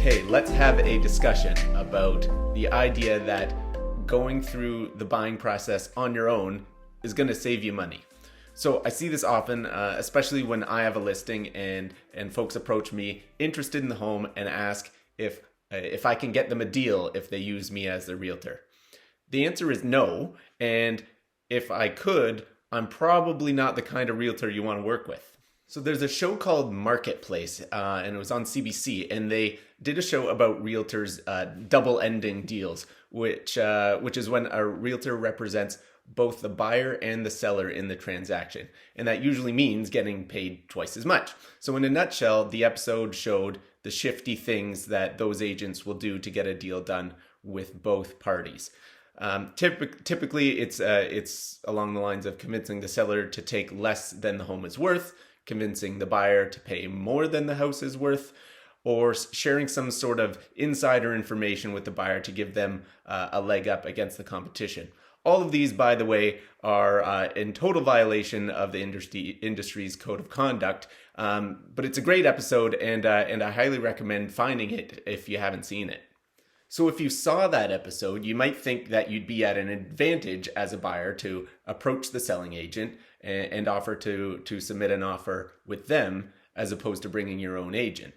Okay, let's have a discussion about the idea that going through the buying process on your own is going to save you money. So I see this often, especially when I have a listing and folks approach me interested in the home and ask if I can get them a deal if they use me as their realtor. The answer is no, and if I could, I'm probably not the kind of realtor you want to work with. So there's a show called Marketplace, and it was on CBC, and they did a show about realtors double-ending deals, which is when a realtor represents both the buyer and the seller in the transaction. And that usually means getting paid twice as much. So in a nutshell, the episode showed the shifty things that those agents will do to get a deal done with both parties. Typically, it's along the lines of convincing the seller to take less than the home is worth, convincing the buyer to pay more than the house is worth, or sharing some sort of insider information with the buyer to give them a leg up against the competition. All of these, by the way, are in total violation of the industry's code of conduct, but it's a great episode, and I highly recommend finding it if you haven't seen it. So if you saw that episode, you might think that you'd be at an advantage as a buyer to approach the selling agent and offer to submit an offer with them as opposed to bringing your own agent.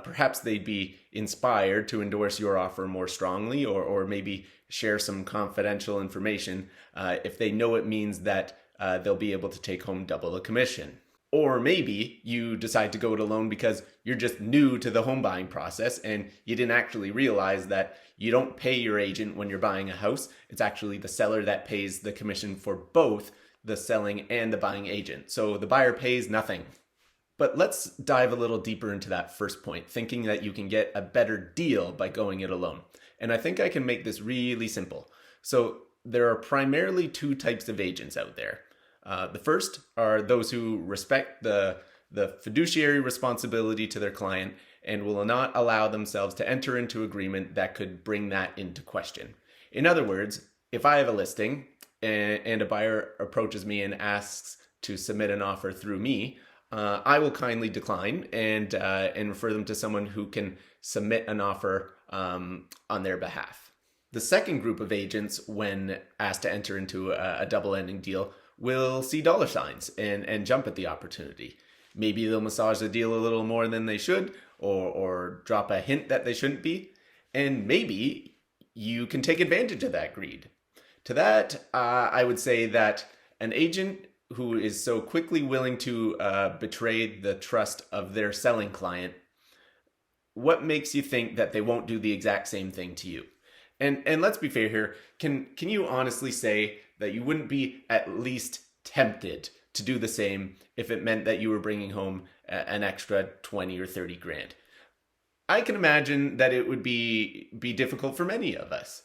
Perhaps they'd be inspired to endorse your offer more strongly or maybe share some confidential information if they know it means that they'll be able to take home double the commission. Or maybe you decide to go it alone because you're just new to the home buying process and you didn't actually realize that you don't pay your agent when you're buying a house. It's actually the seller that pays the commission for both the selling and the buying agent. So the buyer pays nothing. But let's dive a little deeper into that first point, thinking that you can get a better deal by going it alone. And I think I can make this really simple. So there are primarily two types of agents out there. The first are those who respect the fiduciary responsibility to their client and will not allow themselves to enter into agreement that could bring that into question. In other words, if I have a listing and a buyer approaches me and asks to submit an offer through me, I will kindly decline and refer them to someone who can submit an offer on their behalf. The second group of agents, when asked to enter into a double-ending deal, will see dollar signs and jump at the opportunity. Maybe they'll massage the deal a little more than they should or drop a hint that they shouldn't be. And maybe you can take advantage of that greed. To that, I would say that an agent who is so quickly willing to betray the trust of their selling client, what makes you think that they won't do the exact same thing to you? And let's be fair here, can you honestly say that you wouldn't be at least tempted to do the same if it meant that you were bringing home an extra 20 or 30 grand? I can imagine that it would be difficult for many of us.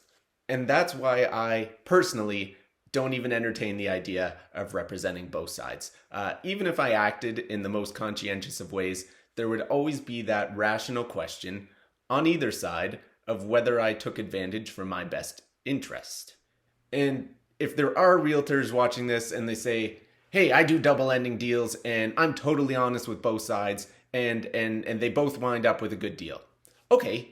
And that's why I personally don't even entertain the idea of representing both sides. Even if I acted in the most conscientious of ways, there would always be that rational question on either side of whether I took advantage for my best interest. And if there are realtors watching this and they say, hey, I do double-ending deals and I'm totally honest with both sides and they both wind up with a good deal. Okay,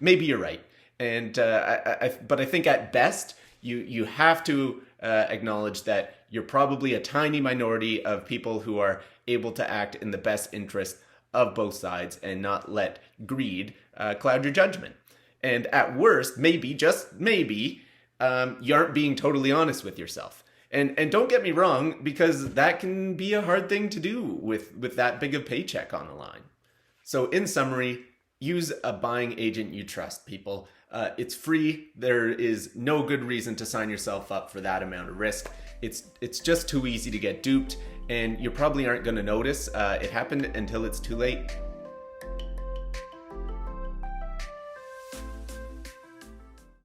maybe you're right. But I think at best, you have to acknowledge that you're probably a tiny minority of people who are able to act in the best interest of both sides and not let greed cloud your judgment. And at worst, maybe, just maybe, you aren't being totally honest with yourself. And don't get me wrong, because that can be a hard thing to do with that big of paycheck on the line. So in summary, use a buying agent you trust, people. It's free. There is no good reason to sign yourself up for that amount of risk. It's just too easy to get duped, and you probably aren't going to notice it happened until it's too late.